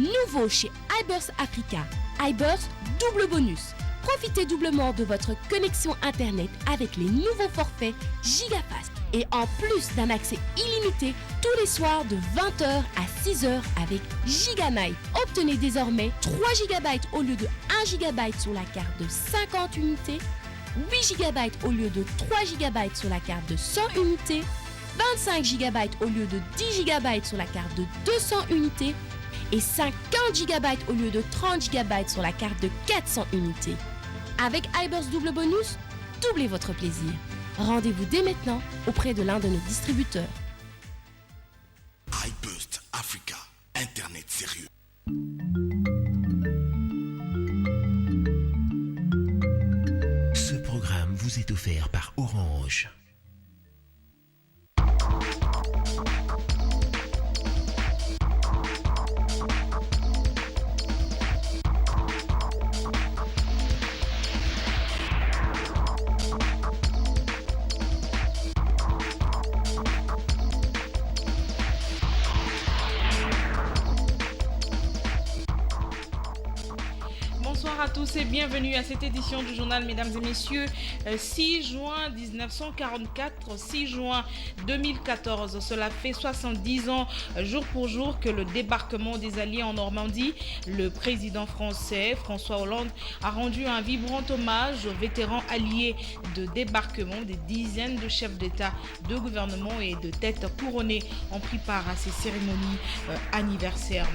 Nouveau chez iBurst Africa, iBurst double bonus. Profitez doublement de votre connexion Internet avec les nouveaux forfaits GigaFast. Et en plus d'un accès illimité tous les soirs de 20h à 6h avec GigaNight. Obtenez désormais 3 GB au lieu de 1 GB sur la carte de 50 unités, 8 GB au lieu de 3 GB sur la carte de 100 unités, 25 GB au lieu de 10 GB sur la carte de 200 unités et 50 GB au lieu de 30 GB sur la carte de 400 unités. Avec iBurst double bonus, doublez votre plaisir. Rendez-vous dès maintenant auprès de l'un de nos distributeurs. iBurst Africa, Internet sérieux. Ce programme vous est offert par Orange. Bonsoir à tous et bienvenue à cette édition du journal, mesdames et messieurs. 6 juin 1944, 6 juin 2014, cela fait 70 ans, jour pour jour, que le débarquement des Alliés en Normandie. Le président français, François Hollande, a rendu un vibrant hommage aux vétérans alliés de débarquement. Des dizaines de chefs d'État, de gouvernement et de têtes couronnées ont pris part à ces cérémonies anniversaires.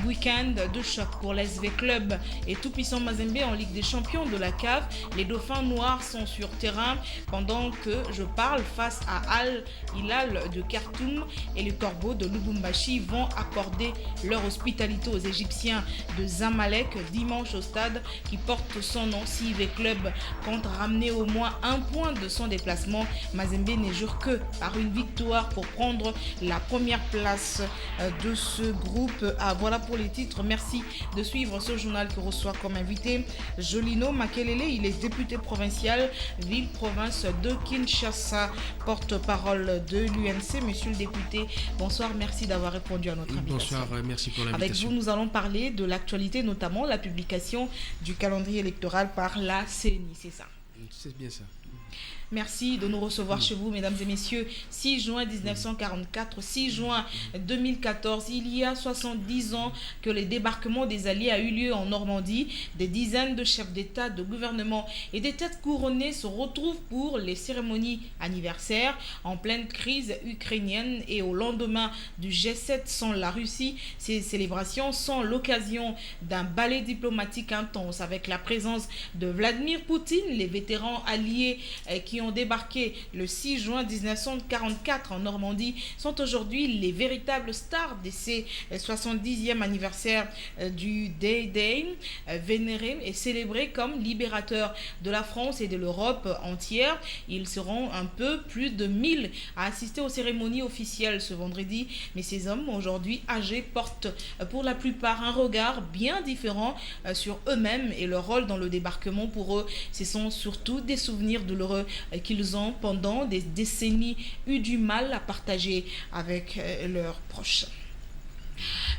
Week-end de choc pour l'SV Club et tout-puissant Mazembe en Ligue des Champions de la CAF. Les Dauphins noirs sont sur terrain pendant que je parle face à Al Hilal de Khartoum, et les Corbeaux de Lubumbashi vont accorder leur hospitalité aux Égyptiens de Zamalek dimanche au stade qui porte son nom. CIV Club compte ramener au moins un point de son déplacement. Mazembe ne jure que par une victoire pour prendre la première place de ce groupe. Voilà pour les titres. Merci de suivre ce journal qui reçoit comme invité Jolino Makelele. Il est député provincial ville-province de Kinshasa, porte-parole de l'UNC. Monsieur le député, bonsoir, merci d'avoir répondu à notre invitation. Bonsoir, merci pour l'invitation. Avec vous, nous allons parler de l'actualité, notamment la publication du calendrier électoral par la CENI, c'est ça? C'est bien ça. Merci de nous recevoir chez vous, mesdames et messieurs. 6 juin 1944, 6 juin 2014, il y a 70 ans que le débarquement des Alliés a eu lieu en Normandie. Des dizaines de chefs d'État, de gouvernement et des têtes couronnées se retrouvent pour les cérémonies anniversaires en pleine crise ukrainienne et au lendemain du G7 sans la Russie. Ces célébrations sont l'occasion d'un ballet diplomatique intense avec la présence de Vladimir Poutine. Les vétérans alliés qui ont débarqué le 6 juin 1944 en Normandie sont aujourd'hui les véritables stars de ces 70e anniversaire du D-Day, vénéré et célébré comme libérateur de la France et de l'Europe entière. Ils seront un peu plus de 1000 à assister aux cérémonies officielles ce vendredi, mais ces hommes aujourd'hui âgés portent pour la plupart un regard bien différent sur eux-mêmes et leur rôle dans le débarquement. Pour eux, ce sont surtout des souvenirs douloureux qu'ils ont pendant des décennies eu du mal à partager avec leurs proches.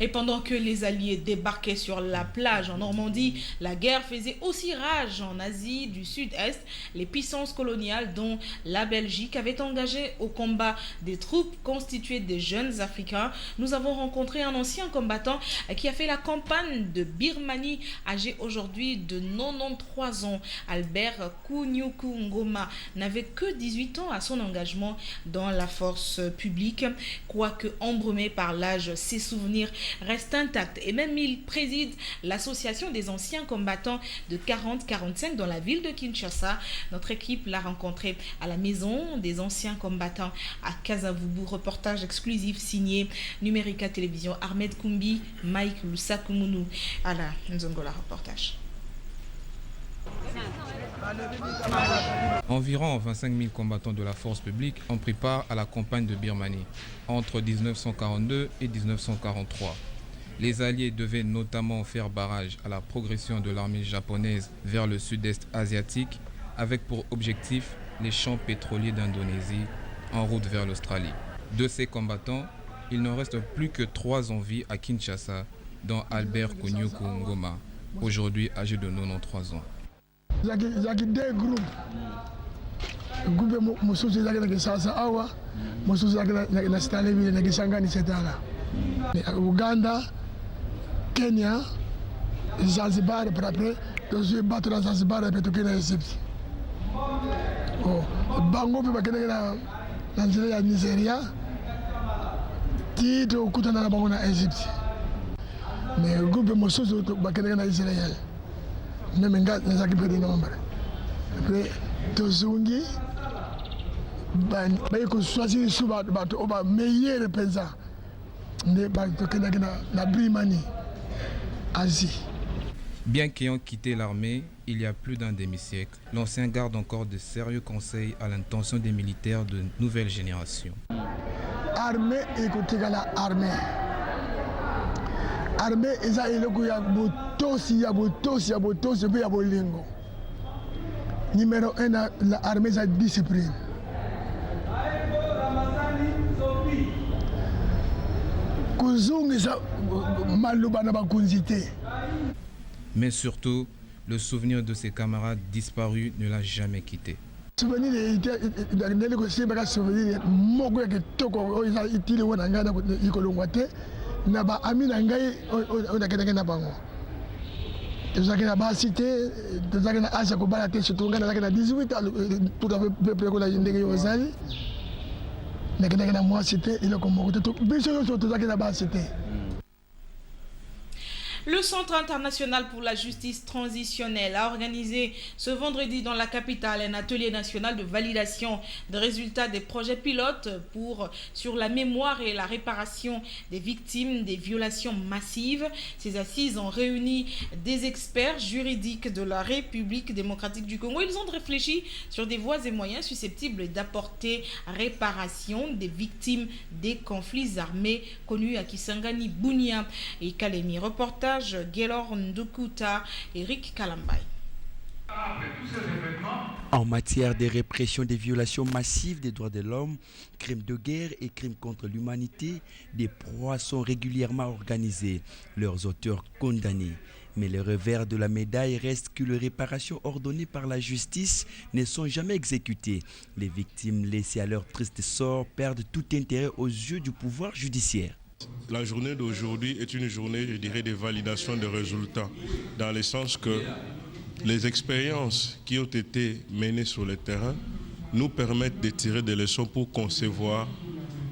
Et pendant que les Alliés débarquaient sur la plage en Normandie, la guerre faisait aussi rage en Asie du Sud-Est. Les puissances coloniales, dont la Belgique, avaient engagé au combat des troupes constituées de jeunes Africains. Nous avons rencontré un ancien combattant qui a fait la campagne de Birmanie, âgé aujourd'hui de 93 ans. Albert Kunyuku Ngoma n'avait que 18 ans à son engagement dans la force publique. Quoique embrumé par l'âge, ses souvenirs reste intact et même il préside l'association des anciens combattants de 40-45 dans la ville de Kinshasa. Notre équipe l'a rencontré à la maison des anciens combattants à Kasavubu. Reportage exclusif signé Numérica Télévision, Ahmed Koumbi, Mike Lusakumunu. À la Nzongola reportage. Environ 25 000 combattants de la force publique ont pris part à la campagne de Birmanie entre 1942 et 1943. Les Alliés devaient notamment faire barrage à la progression de l'armée japonaise vers le sud-est asiatique, avec pour objectif les champs pétroliers d'Indonésie en route vers l'Australie. De ces combattants, il n'en reste plus que 3 en vie à Kinshasa, dont Albert Konyuku Ngoma, aujourd'hui âgé de 93 ans. Il y a deux groupes. Groupe mosusu zake sasa awa mosusu zake na stale vile na Kisangani setala. Uganda, Kenya, Zanzibar pour après dozi battre na Zanzibar et puis na Egypte. Oh, bango pe bakene na nzela ya Nigeria. Tito kutana na bango na Egypte. Mais groupe mosusu bakene na Israël. Même ngat na zake pe na mambara. Après tozungi ba ko choisir suba bato oba meilleur pensa ne ba to na Brimani Asie. Bien qu'ayant quitté l'armée il y a plus d'un demi-siècle, l'ancien garde encore de sérieux conseils à l'intention des militaires de nouvelle génération. Armée écoutez la armée. Armée eza eloko ya botosi ya bolingo. Numéro 1, l'armée, c'est la discipline. Mais surtout, le souvenir de ses camarades disparus ne l'a jamais quitté. Tozaki na ba cité, tozaki na asa ko bala te surtout ngana na 18 tout à fait ko la ndenge yozali. Na moi cité il ko moko to biso yo tozaki na ba cité. Le Centre international pour la justice transitionnelle a organisé ce vendredi dans la capitale un atelier national de validation des résultats des projets pilotes sur la mémoire et la réparation des victimes des violations massives. Ces assises ont réuni des experts juridiques de la République démocratique du Congo. Ils ont réfléchi sur des voies et moyens susceptibles d'apporter réparation des victimes des conflits armés connus à Kisangani, Bunia et Kalemi. Reportage Gelor Ndukuta, Eric Kalambay. En matière de répression des violations massives des droits de l'homme, crimes de guerre et crimes contre l'humanité, des proies sont régulièrement organisées, leurs auteurs condamnés. Mais le revers de la médaille reste que les réparations ordonnées par la justice ne sont jamais exécutées. Les victimes laissées à leur triste sort perdent tout intérêt aux yeux du pouvoir judiciaire. La journée d'aujourd'hui est une journée, je dirais, de validation de résultats, dans le sens que les expériences qui ont été menées sur le terrain nous permettent de tirer des leçons pour concevoir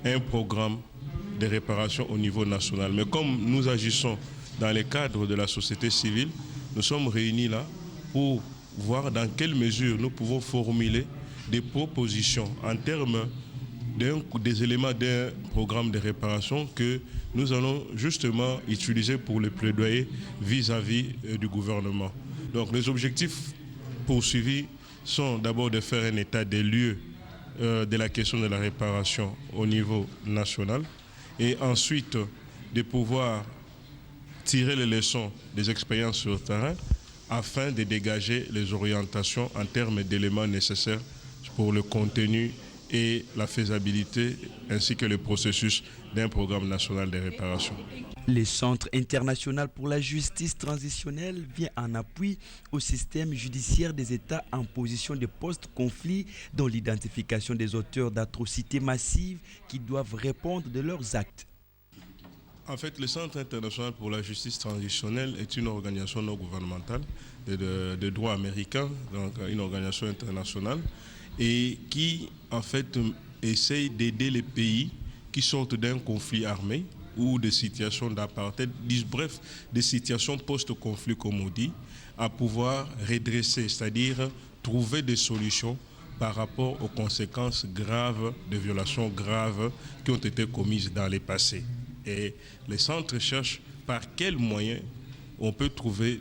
un programme de réparation au niveau national. Mais comme nous agissons dans le cadre de la société civile, nous sommes réunis là pour voir dans quelle mesure nous pouvons formuler des propositions en termes des éléments d'un programme de réparation que nous allons justement utiliser pour le plaidoyer vis-à-vis du gouvernement. Donc les objectifs poursuivis sont d'abord de faire un état des lieux de la question de la réparation au niveau national et ensuite de pouvoir tirer les leçons des expériences sur le terrain afin de dégager les orientations en termes d'éléments nécessaires pour le contenu et la faisabilité ainsi que le processus d'un programme national de réparation. Le Centre international pour la justice transitionnelle vient en appui au système judiciaire des États en position de post-conflit dans l'identification des auteurs d'atrocités massives qui doivent répondre de leurs actes. En fait, le Centre international pour la justice transitionnelle est une organisation non gouvernementale de droit américain, donc une organisation internationale, et qui en fait essaye d'aider les pays qui sortent d'un conflit armé ou de situations d'apartheid, bref, des situations post-conflit comme on dit, à pouvoir redresser, c'est-à-dire trouver des solutions par rapport aux conséquences graves de violations graves qui ont été commises dans le passé. Et les centres cherchent par quels moyens on peut trouver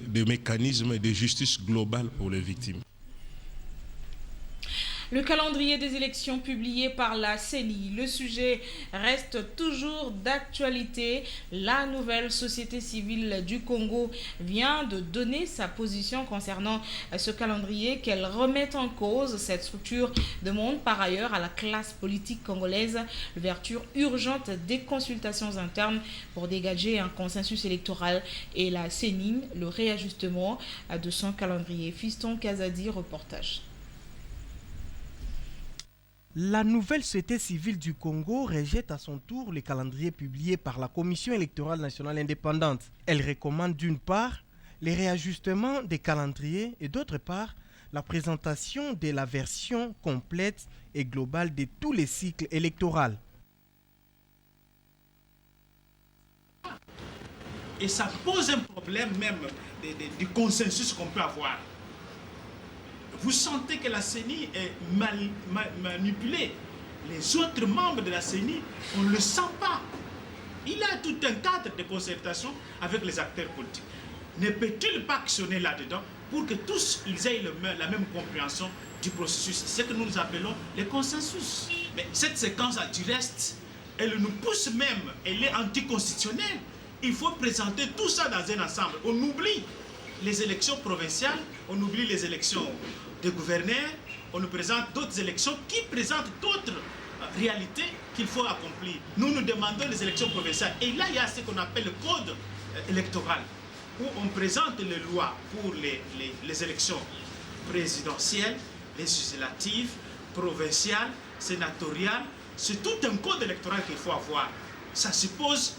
des mécanismes de justice globale pour les victimes. Le calendrier des élections publié par la CENI. Le sujet reste toujours d'actualité. La nouvelle société civile du Congo vient de donner sa position concernant ce calendrier qu'elle remet en cause. Cette structure demande par ailleurs à la classe politique congolaise l'ouverture urgente des consultations internes pour dégager un consensus électoral et la CENI le réajustement de son calendrier. Fiston Kazadi, reportage. La nouvelle société civile du Congo rejette à son tour le calendrier publié par la Commission électorale nationale indépendante. Elle recommande d'une part les réajustements des calendriers et d'autre part la présentation de la version complète et globale de tous les cycles électoraux. Et ça pose un problème même du consensus qu'on peut avoir. Vous sentez que la CENI est manipulée. Les autres membres de la CENI, on ne le sent pas. Il y a tout un cadre de concertation avec les acteurs politiques. Ne peut-il pas actionner là-dedans pour que tous ils aient la même compréhension du processus? C'est ce que nous appelons le consensus. Mais cette séquence du reste, elle nous pousse même, elle est anticonstitutionnelle. Il faut présenter tout ça dans un ensemble. On oublie les élections provinciales, on oublie les élections de gouverneurs, on nous présente d'autres élections qui présentent d'autres réalités qu'il faut accomplir. Nous demandons les élections provinciales. Et là, il y a ce qu'on appelle le code électoral, où on présente les lois pour les élections présidentielles, législatives, provinciales, sénatoriales. C'est tout un code électoral qu'il faut avoir. Ça suppose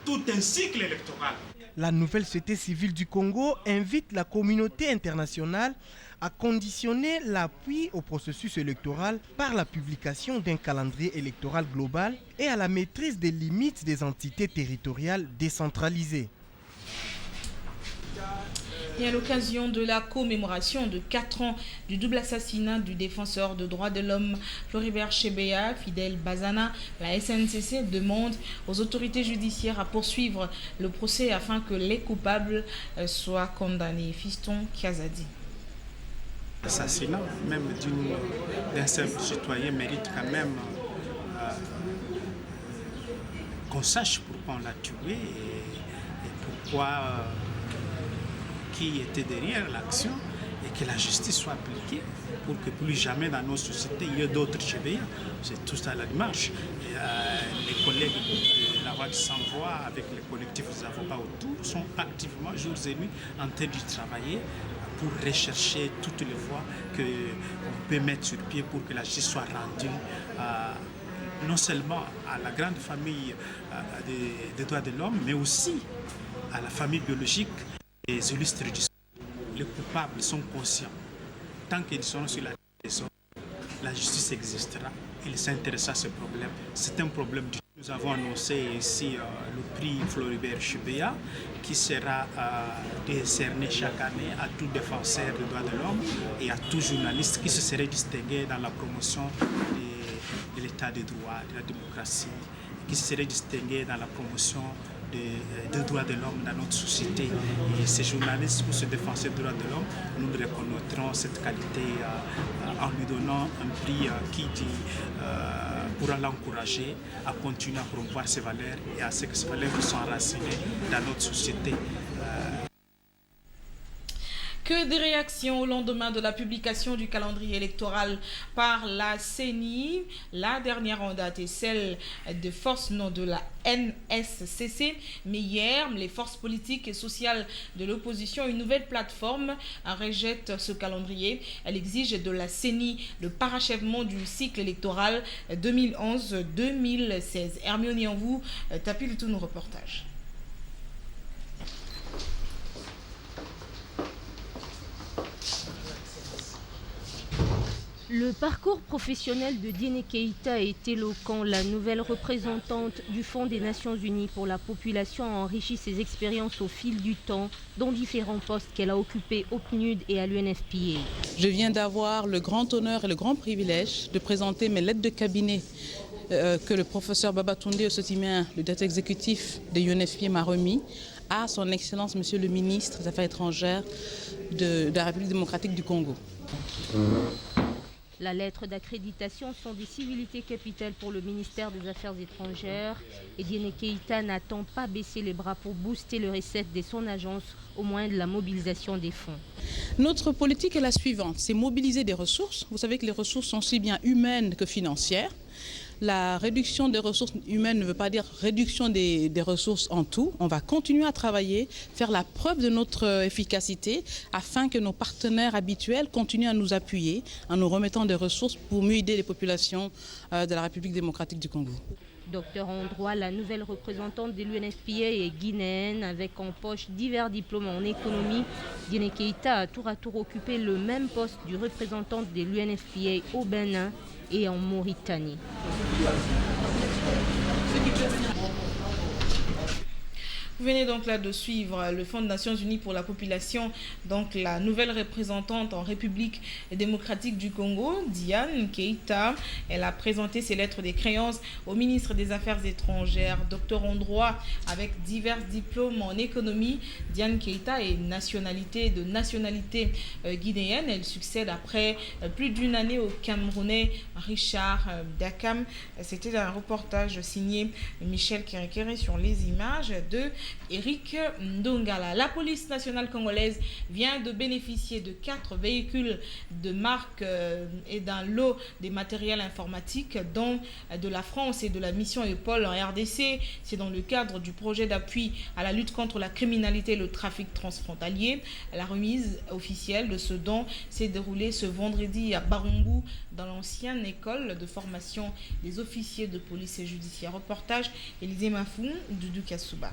tout un cycle électoral. La nouvelle société civile du Congo invite la communauté internationale à conditionner l'appui au processus électoral par la publication d'un calendrier électoral global et à la maîtrise des limites des entités territoriales décentralisées. Et à l'occasion de la commémoration de 4 ans du double assassinat du défenseur de droits de l'homme Floribert Chebeya, Fidel Bazana, la SNCC demande aux autorités judiciaires à poursuivre le procès afin que les coupables soient condamnés. Fiston Kazadi. L'assassinat même d'un simple citoyen mérite quand même qu'on sache pourquoi on l'a tué et pourquoi... qui était derrière l'action et que la justice soit appliquée pour que plus jamais dans nos sociétés il y ait d'autres Chebeya. C'est tout ça la démarche. Et, les collègues de la voix qui s'envoient avec les collectifs des avocats autour sont activement jour et nuit en train de travailler pour rechercher toutes les voies qu'on peut mettre sur pied pour que la justice soit rendue non seulement à la grande famille des droits de l'homme, mais aussi à la famille biologique. Les illustres du sang. Les coupables sont conscients. Tant qu'ils sont sur la raison, la justice existera. Ils s'intéressent à ce problème. C'est un problème du... Nous avons annoncé ici le prix Floribert Chebeya qui sera décerné chaque année à tout défenseur des droits de l'homme et à tout journaliste qui se serait distingué dans la promotion de l'état de droit, de la démocratie, qui se serait distingué dans la promotion des droits de l'homme dans notre société. Et ces journalistes ou ces défenseurs des droits de l'homme, nous reconnaîtrons cette qualité en lui donnant un prix qui pourra l'encourager à continuer à promouvoir ses valeurs et à ce que ces valeurs soient enracinées dans notre société. Que des réactions au lendemain de la publication du calendrier électoral par la CENI. La dernière en date est celle de forces non de la NSCC. Mais hier, les forces politiques et sociales de l'opposition, une nouvelle plateforme, rejette ce calendrier. Elle exige de la CENI le parachèvement du cycle électoral 2011-2016. Hermione Yanvou, tapis le tout nos reportages. Le parcours professionnel de Diéné Keïta est éloquent. La nouvelle représentante du Fonds des Nations Unies pour la population a enrichi ses expériences au fil du temps, dans différents postes qu'elle a occupés au PNUD et à l'UNFPA. Je viens d'avoir le grand honneur et le grand privilège de présenter mes lettres de cabinet que le professeur Babatunde Osotimien, le directeur exécutif de l'UNFPA, m'a remis à son Excellence Monsieur le ministre des Affaires étrangères de la République démocratique du Congo. La lettre d'accréditation sont des civilités capitales pour le ministère des Affaires étrangères et Diéné Keïta n'attend pas baisser les bras pour booster les recettes de son agence au moyen de la mobilisation des fonds. Notre politique est la suivante, c'est mobiliser des ressources. Vous savez que les ressources sont aussi bien humaines que financières. La réduction des ressources humaines ne veut pas dire réduction des ressources en tout. On va continuer à travailler, faire la preuve de notre efficacité afin que nos partenaires habituels continuent à nous appuyer en nous remettant des ressources pour mieux aider les populations de la République démocratique du Congo. Docteur en droit, la nouvelle représentante de l'UNFPA est guinéenne avec en poche divers diplômes en économie. Diéné Keïta a tour à tour occupé le même poste du représentant de l'UNFPA au Bénin et en Mauritanie. Vous venez donc là de suivre le Fonds des Nations Unies pour la population, donc la nouvelle représentante en République démocratique du Congo, Diéné Keïta. Elle a présenté ses lettres de créance au ministre des Affaires étrangères, docteur en droit avec divers diplômes en économie. Diéné Keïta est de nationalité guinéenne. Elle succède après plus d'une année au Camerounais Richard Dakam. C'était un reportage signé Michel Kérékéré sur les images de Eric Ndongala. La police nationale congolaise vient de bénéficier de 4 véhicules de marque et d'un lot des matériels informatiques, dont de la France et de la mission EPOL en RDC. C'est dans le cadre du projet d'appui à la lutte contre la criminalité et le trafic transfrontalier. La remise officielle de ce don s'est déroulée ce vendredi à Barungu, dans l'ancienne école de formation des officiers de police et judiciaire. Reportage Élisée Mafou, Doudou Kassouba.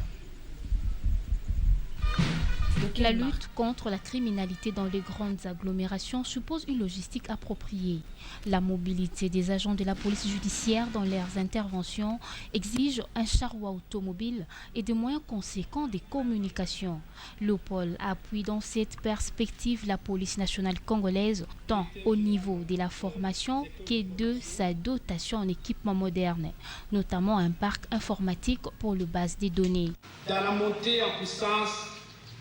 La lutte contre la criminalité dans les grandes agglomérations suppose une logistique appropriée. La mobilité des agents de la police judiciaire dans leurs interventions exige un charroi automobile et des moyens conséquents de communication. L'OPOL appuie dans cette perspective la police nationale congolaise tant au niveau de la formation que de sa dotation en équipement moderne, notamment un parc informatique pour le base des données. Dans la montée en puissance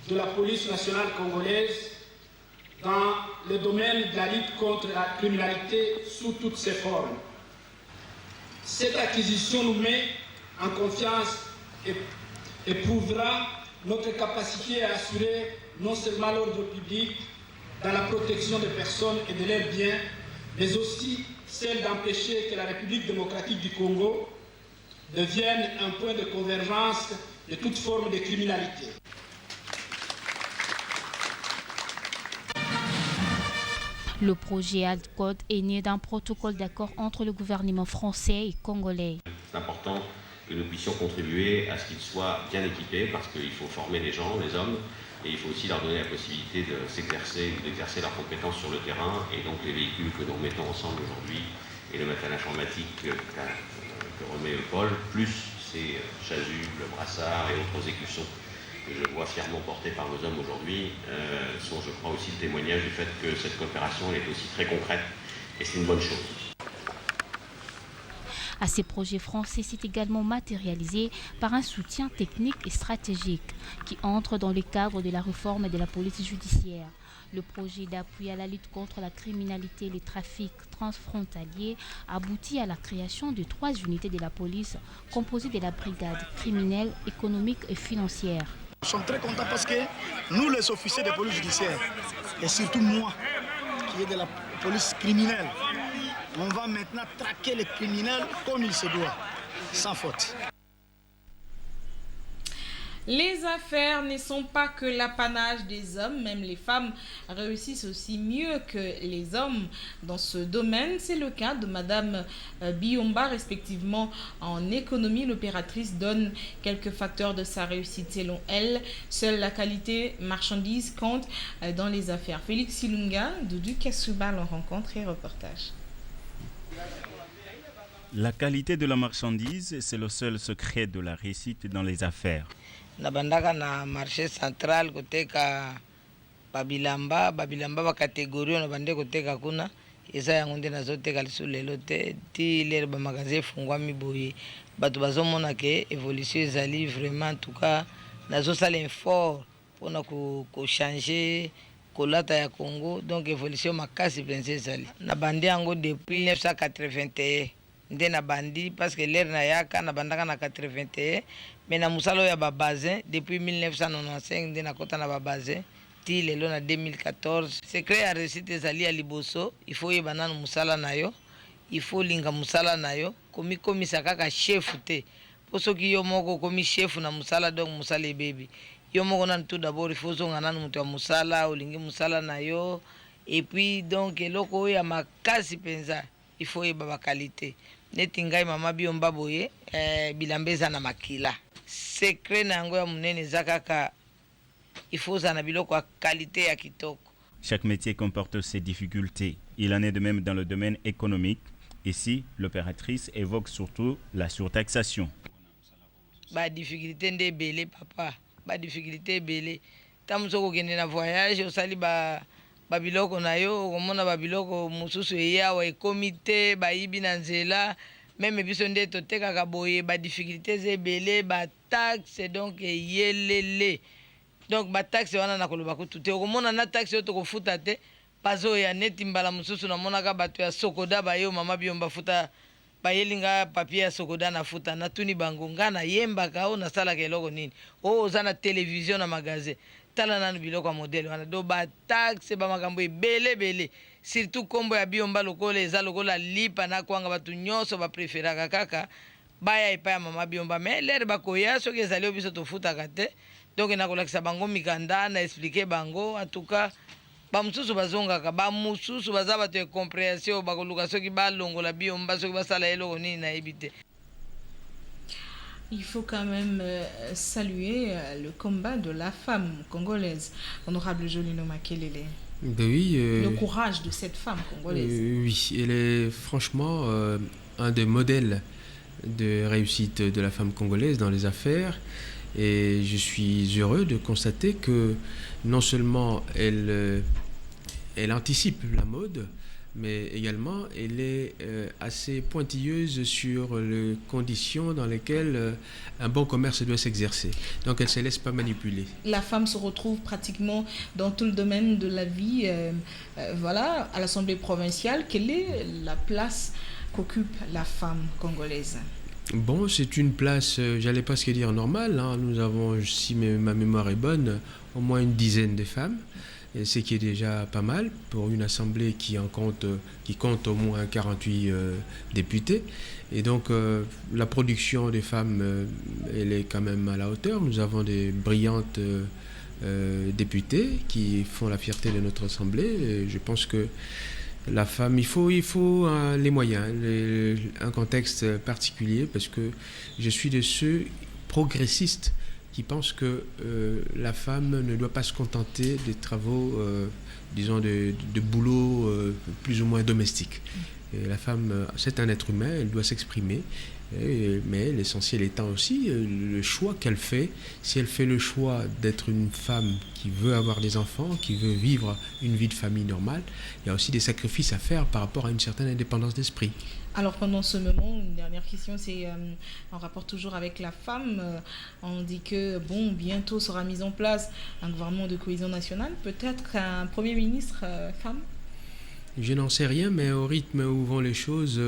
de la police nationale congolaise dans le domaine de la lutte contre la criminalité sous toutes ses formes. Cette acquisition nous met en confiance et prouvera notre capacité à assurer non seulement l'ordre public dans la protection des personnes et de leurs biens, mais aussi celle d'empêcher que la République démocratique du Congo devienne un point de convergence de toute forme de criminalité. Le projet ALTCODE est né d'un protocole d'accord entre le gouvernement français et congolais. C'est important que nous puissions contribuer à ce qu'ils soient bien équipés parce qu'il faut former les gens, les hommes, et il faut aussi leur donner la possibilité de s'exercer, d'exercer leurs compétences sur le terrain. Et donc les véhicules que nous mettons ensemble aujourd'hui et le matériel informatique que remet EPOL, plus ces chasubles, brassards et autres écussons que je vois fièrement portés par nos hommes aujourd'hui, sont, je crois, aussi le témoignage du fait que cette coopération elle est aussi très concrète et c'est une bonne chose. À ces projets français, c'est également matérialisé par un soutien technique et stratégique qui entre dans le cadre de la réforme de la police judiciaire. Le projet d'appui à la lutte contre la criminalité et les trafics transfrontaliers aboutit à la création de 3 unités de la police composées de la brigade criminelle, économique et financière. Nous sommes très contents parce que nous, les officiers de police judiciaire, et surtout moi, qui est de la police criminelle, on va maintenant traquer les criminels comme il se doit, sans faute. Les affaires ne sont pas que l'apanage des hommes, même les femmes réussissent aussi mieux que les hommes dans ce domaine. C'est le cas de Madame Biomba, respectivement en économie. L'opératrice donne quelques facteurs de sa réussite. Selon elle, seule la qualité marchandise compte dans les affaires. Félix Silunga, Doudou Kassouba, le rencontre et reportage. La qualité de la marchandise, c'est le seul secret de la réussite dans les affaires. Nabandaka na marché central koteka babilamba bakategorie na bande koteka kuna eza yango nde nazoteka lisu lelo te ti lere bamagasin efungwami boye bato bazomona ke évolution ezali vraiment en tout cas nazosala effort mpona kochange kolata ya Congo, donc évolution makasi pense ezali na bandi yango depuis 1981 nde na bandi parce que l'air na yaka na bandaka na 81 mais na musala ya babazin depuis 1995 nde na kota na babazin ti lelo na 2014. Secret ya réussite ezali ya liboso, il faut yeba nanu musala na yo, il faut linga musala na yo, komisa kaka chef te po soki yo moko komi chef na musala donc musala ebebi yo moko nanu tout d'abord il faut zonga nanu mutu ya musala olingi musala na yo et puis donc eloko oyo ya makasi penza il faut yeba bakalite neti ngai mama Biomba boye bilamba eza na makila. Secret na yango ya munene eza kaka il faut zana biloko ya qualité ya kitoko. Chaque métier comporte ses difficultés. Il en est de même dans le domaine économique. Ici, l'opératrice évoque surtout la surtaxation. Ba difficulté nde belé papa, ba difficulté belé. Tamuzoko kende na voyage osali ba biloko na yo, komona ba biloko mususu eya wa comité ba yibi na nzela, même biso nde toteka ka boye ba difficulté ze belé ba taxe donc yelele. Donc ba taxe wana na koloba ko tuté komona na taxe yo to ko futa te. Pazo ya neti mbala mususu na mona ka bato ya Sokoda ba yo mama Biomba futa ba yelinga papier ya Sokoda na futa na tuni bango ngana yemba ka o na sala ke loko nini o zana télévision na magasin tala nanu biloko ya modèle wana do ba taxe ba makambo ebele surtout kombo ya Biomba lokola eza lokola lipa na kwanga batu nyonso ba préféraka kaka baya epa ya mama Biomba mais l'air ba koya soki ezali obiso to futa kate donc na kolakisa bango mikanda na expliquer bango en tout cas bamususu bazongaka bamususu baza bato ya compréhension bakoluka soki balongola Biomba soki basala eloko nini nayebi te. Il faut quand même saluer le combat de la femme congolaise. Honorable Jolino Makelele. Ben oui, le courage de cette femme congolaise. Oui, elle est franchement un des modèles de réussite de la femme congolaise dans les affaires. Et je suis heureux de constater que non seulement elle anticipe la mode, mais également elle est assez pointilleuse sur les conditions dans lesquelles un bon commerce doit s'exercer. Donc elle ne se laisse pas manipuler. La femme se retrouve pratiquement dans tout le domaine de la vie. Voilà, à l'Assemblée provinciale, quelle est la place qu'occupe la femme congolaise ? Bon, c'est une place, j'allais pas se dire normale, hein. Nous avons, si ma mémoire est bonne, au moins une dizaine de femmes, et ce qui est déjà pas mal pour une assemblée qui compte au moins 48 députés. Et donc la production des femmes, elle est quand même à la hauteur. Nous avons des brillantes députés qui font la fierté de notre assemblée. Et je pense que la femme, il faut les moyens, un contexte particulier, parce que je suis de ceux progressistes qui pensent que la femme ne doit pas se contenter des travaux, disons, de boulot plus ou moins domestique. Et la femme, c'est un être humain, elle doit s'exprimer, mais l'essentiel étant aussi le choix qu'elle fait. Si elle fait le choix d'être une femme qui veut avoir des enfants, qui veut vivre une vie de famille normale, il y a aussi des sacrifices à faire par rapport à une certaine indépendance d'esprit. Alors pendant ce moment, une dernière question, c'est en rapport toujours avec la femme. On dit que bientôt sera mis en place un gouvernement de cohésion nationale, peut-être un premier ministre femme. Je n'en sais rien, mais au rythme où vont les choses,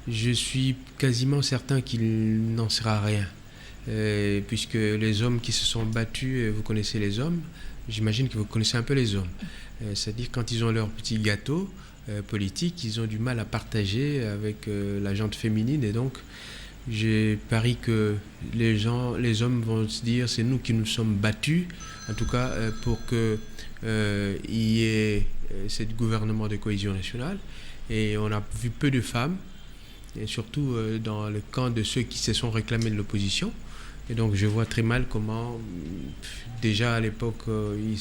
je suis quasiment certain qu'il n'en sera rien. Puisque les hommes qui se sont battus, vous connaissez les hommes, j'imagine que vous connaissez un peu les hommes. C'est-à-dire quand ils ont leur petit gâteau politique, ils ont du mal à partager avec la gente féminine. Et donc, j'ai pari que les hommes vont se dire, c'est nous qui nous sommes battus, en tout cas pour qu'il y ait ce gouvernement de cohésion nationale. Et on a vu peu de femmes, et surtout dans le camp de ceux qui se sont réclamés de l'opposition. Et donc je vois très mal comment, déjà à l'époque, elles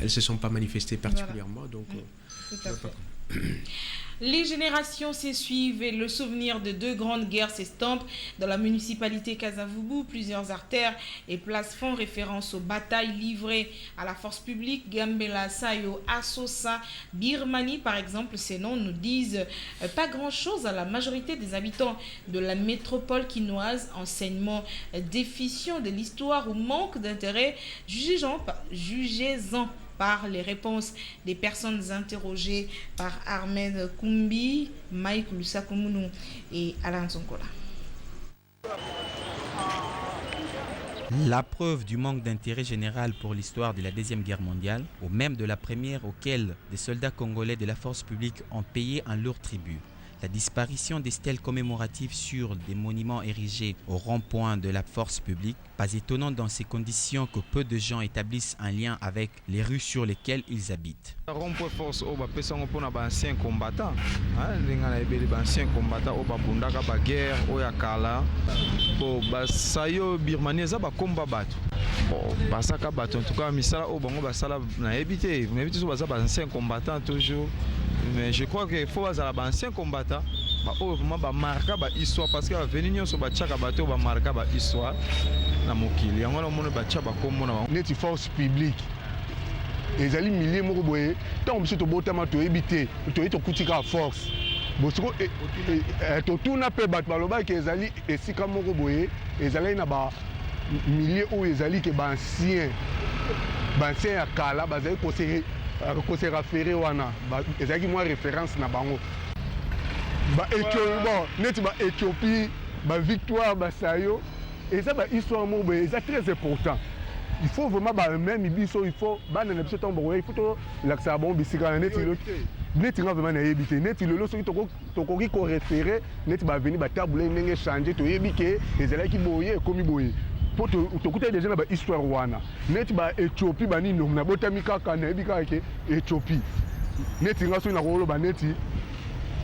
ne se sont pas manifestées particulièrement. Voilà. Donc, tout à fait. Les générations s'essuivent et le souvenir de deux grandes guerres s'estompe. Dans la municipalité Kasavubu, plusieurs artères et places font référence aux batailles livrées à la force publique. Gambela, Sayo, Asosa, Birmanie par exemple, ces noms nous disent pas grand-chose à la majorité des habitants de la métropole quinoise. Enseignement déficient de l'histoire ou manque d'intérêt, jugeant par les réponses des personnes interrogées par Ahmed Koumbi, Mike Lusakumunu et Alain Zonkola. La preuve du manque d'intérêt général pour l'histoire de la Deuxième Guerre mondiale, ou même de la première auquel des soldats congolais de la force publique ont payé un lourd tribut. La disparition des stèles commémoratives sur des monuments érigés au rond-point de la force publique, pas étonnant dans ces conditions que peu de gens établissent un lien avec les rues sur lesquelles ils habitent. Rond-point force au bapessango pona ba ancien combattant, ndinga na ebeli ba ancien combattant au babundaka ba guerre o ya kala, po basayo Birmanie za ba komba bato. Bon, basaka bato en tout cas misala o bango basala na ebité, na ebité so baza ba ancien combattant toujours. Mais je crois qu'il faut avoir un ancien combattant, vraiment marquer l'histoire parce que venir sur le bateau va marquer l'histoire na mokili. Yango na mona bacha ba kombo na neti force publique. Ezali milliers moko boye, tant biso to botama to ebité, to kutika force. Bosiko to tuna pe bat baloba ke ezali esika moko boye, ezali na ba milliers ou ezali ke ba ancien ya kala bazali conseiller ko se référé wana ezaki moi référence na bango ba bon neti ba Éthiopie ba victoire ba sayo et ça ba histoire mo c'est très important. Il faut vraiment ba même biso il faut ba na biso tombo il faut to l'accès bon bisika neti neti nga vraiment na yebité neti lelo so to ko référé neti ba venir ba table ndenge changer to yebike ezalaki boye komi boye pour te coûter déjà na ba histoire wana neti ba Éthiopie ba nino na botami kaka na ebika ke Éthiopie neti nga so na rolo ba neti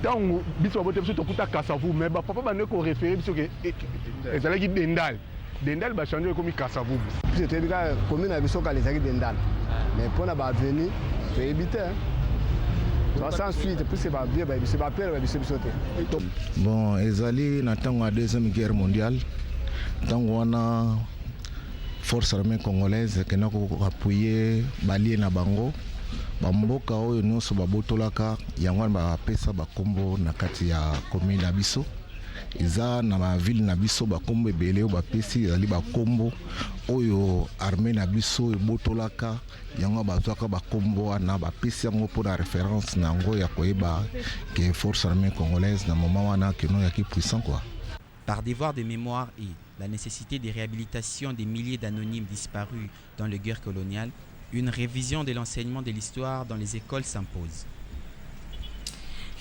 tango biso ba botami so to kuta Kasavu mais ba papa ba ne ko référer biso ke ezalaki Dendal ba changer comme Kasavu c'était bika commune na biso ka ezalaki Dendal mais pour na ba venir to ebiter sans suite plus c'est pas bien ba biso ba père ba biso te bon ezali na tango la Deuxième Guerre mondiale. Tango wana force armée congolaise kena ko appuyer balie na bango bamboka oyo nyonso babotolaka yango bapesa bakombo na kati ya commune na biso eza na ba ville na biso bakombo ebele bapesi ezali bakombo oyo armée na biso ebotolaka yango bazwaka bakombo wana bapesi yango mpona référence na yango ya koyeba ke force armée congolaise na moment wana keno yaki puissant quoi. Par devoir de mémoire et la nécessité de réhabilitation des milliers d'anonymes disparus dans les guerres coloniales, une révision de l'enseignement de l'histoire dans les écoles s'impose.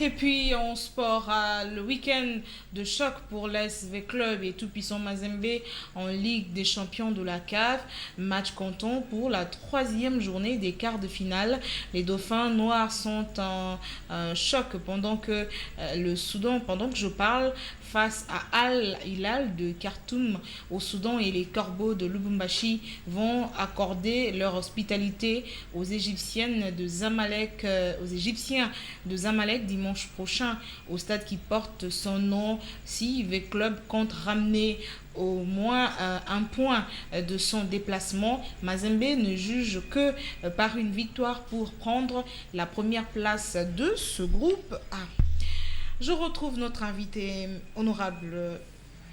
Et puis en sport, le week-end de choc pour l'SV Club et tout-puissant Mazembe en Ligue des champions de la CAF. Match comptant pour la 3e journée des quarts de finale. Les Dauphins noirs sont en choc pendant que le Soudan, pendant que je parle, face à Al Hilal de Khartoum au Soudan et les Corbeaux de Lubumbashi vont accorder leur hospitalité aux Égyptiens de Zamalek dimanche prochain au stade qui porte son nom. Si V Club compte ramener au moins un point de son déplacement, Mazembe ne juge que par une victoire pour prendre la première place de ce groupe A. Je retrouve notre invité honorable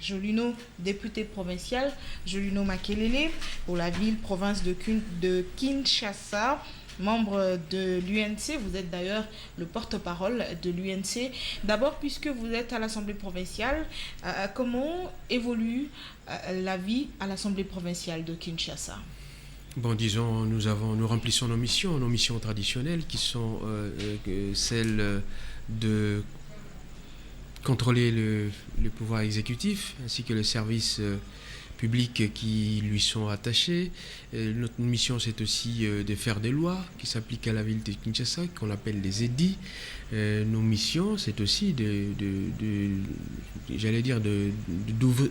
Jolino, député provincial, Jolino Makelele, pour la ville-province de Kinshasa, membre de l'UNC. Vous êtes d'ailleurs le porte-parole de l'UNC. D'abord, puisque vous êtes à l'Assemblée provinciale, comment évolue la vie à l'Assemblée provinciale de Kinshasa ? Bon, disons, nous remplissons nos missions traditionnelles qui sont celles de contrôler le pouvoir exécutif ainsi que le service public qui lui sont attachés. Notre mission, c'est aussi de faire des lois qui s'appliquent à la ville de Kinshasa, qu'on appelle les édits. Nos missions, c'est aussi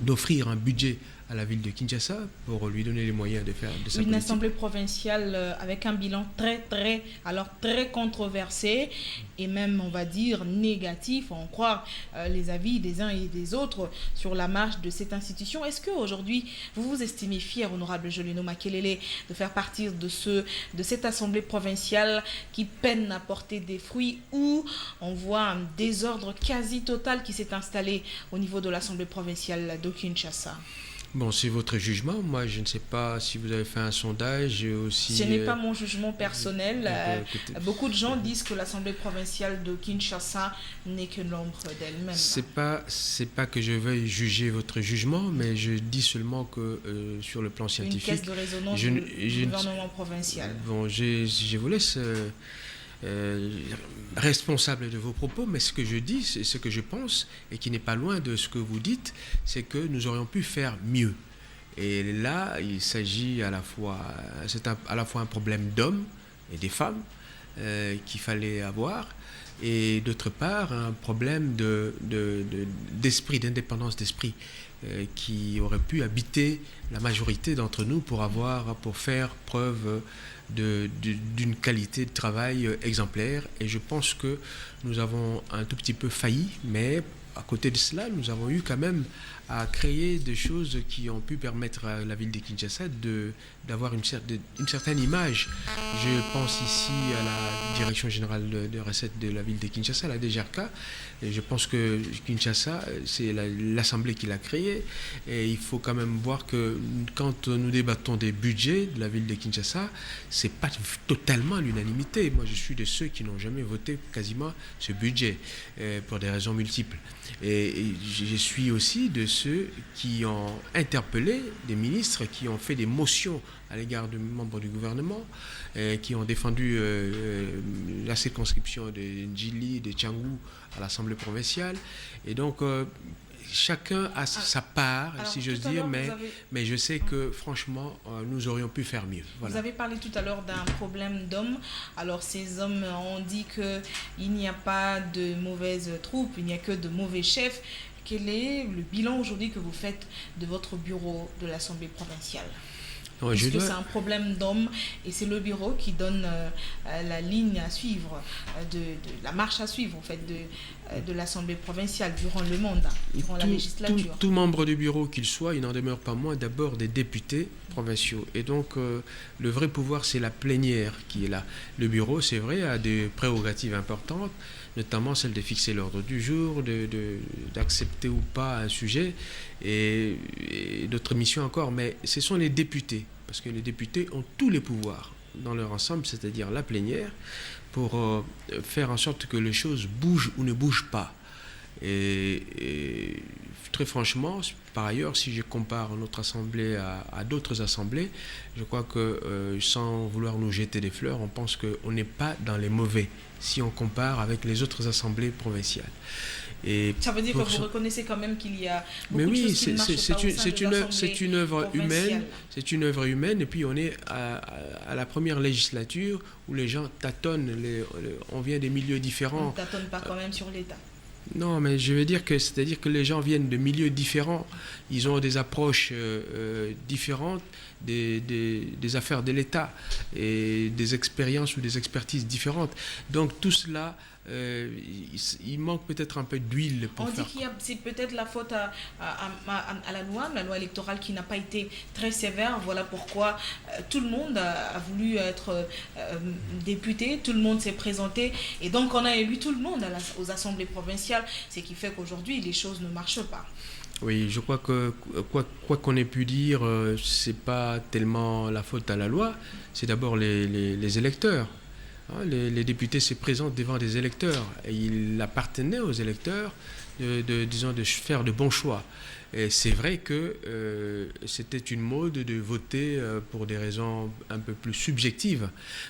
d'offrir un budget à la ville de Kinshasa pour lui donner les moyens de faire de sa une politique. assemblée provinciale avec un bilan très controversé et même, on va dire, négatif, en croire les avis des uns et des autres sur la marche de cette institution. Est-ce qu'aujourd'hui, vous vous estimez fier, honorable Jolino Makelele, de faire partie de cette assemblée provinciale qui peine à porter des fruits, où on voit un désordre quasi total qui s'est installé au niveau de l'assemblée provinciale de Kinshasa? Bon, c'est votre jugement. Moi, je ne sais pas si vous avez fait un sondage aussi. Ce n'est pas mon jugement personnel. Beaucoup de gens disent que l'Assemblée provinciale de Kinshasa n'est que l'ombre d'elle-même. C'est pas que je veuille juger votre jugement, mais je dis seulement que sur le plan scientifique. Une caisse de résonance du gouvernement provincial. Bon, je vous laisse responsable de vos propos, mais ce que je dis, c'est ce que je pense, et qui n'est pas loin de ce que vous dites, c'est que nous aurions pu faire mieux. Et là, il s'agit à la fois un problème d'hommes et des femmes qu'il fallait avoir, et d'autre part un problème d'esprit, d'indépendance d'esprit qui aurait pu habiter la majorité d'entre nous pour faire preuve d'une qualité de travail exemplaire. Et je pense que nous avons un tout petit peu failli, mais à côté de cela, nous avons eu quand même à créer des choses qui ont pu permettre à la ville de Kinshasa d'avoir une certaine image. Je pense ici à la direction générale de recettes de la ville de Kinshasa, la DGRK, et je pense que Kinshasa, c'est l'Assemblée qui l'a créée, et il faut quand même voir que quand nous débattons des budgets de la ville de Kinshasa, c'est pas totalement à l'unanimité. Moi, je suis de ceux qui n'ont jamais voté quasiment ce budget, pour des raisons multiples. Et je suis aussi de ceux qui ont interpellé des ministres, qui ont fait des motions à l'égard de membres du gouvernement, qui ont défendu la circonscription de Ndjili, de Tchangou à l'Assemblée provinciale. Et donc, chacun a sa part, si j'ose dire, mais je sais que franchement, nous aurions pu faire mieux. Voilà. Vous avez parlé tout à l'heure d'un problème d'hommes. Alors ces hommes ont dit qu'il n'y a pas de mauvaises troupes, il n'y a que de mauvais chefs. Quel est le bilan aujourd'hui que vous faites de votre bureau de l'Assemblée provinciale ? Parce que c'est un problème d'hommes et c'est le bureau qui donne la ligne à suivre, la marche à suivre en fait, de l'Assemblée provinciale durant le mandat, durant la législature. Tout membre du bureau qu'il soit, il n'en demeure pas moins d'abord des députés provinciaux. Et donc le vrai pouvoir, c'est la plénière qui est là. Le bureau, c'est vrai, a des prérogatives importantes, notamment celle de fixer l'ordre du jour, d'accepter ou pas un sujet, et d'autres missions encore. Mais ce sont les députés, parce que les députés ont tous les pouvoirs dans leur ensemble, c'est-à-dire la plénière, pour faire en sorte que les choses bougent ou ne bougent pas. Et très franchement, par ailleurs, si je compare notre assemblée à d'autres assemblées, je crois que sans vouloir nous jeter des fleurs, on pense qu'on n'est pas dans les mauvais si on compare avec les autres assemblées provinciales. Et ça veut dire que vous reconnaissez quand même qu'il y a beaucoup de choses qui ne marchent pas au sein de l'Assemblée c'est une œuvre humaine. C'est une œuvre humaine, et puis on est à la première législature où les gens tâtonnent, on vient des milieux différents. On ne tâtonne pas quand même sur l'État. Non, mais je veux dire c'est-à-dire que les gens viennent de milieux différents, ils ont des approches différentes des affaires de l'État et des expériences ou des expertises différentes. Donc tout cela, il manque peut-être un peu d'huile pour faire. On dit que c'est peut-être la faute à la loi électorale qui n'a pas été très sévère. Voilà pourquoi tout le monde a voulu être député, tout le monde s'est présenté, et donc on a élu tout le monde aux assemblées provinciales, ce qui fait qu'aujourd'hui les choses ne marchent pas. Oui, je crois que quoi qu'on ait pu dire, c'est pas tellement la faute à la loi, c'est d'abord les électeurs. Les députés se présentent devant des électeurs et il appartenait aux électeurs de faire de bons choix. Et c'est vrai que c'était une mode de voter pour des raisons un peu plus subjectives,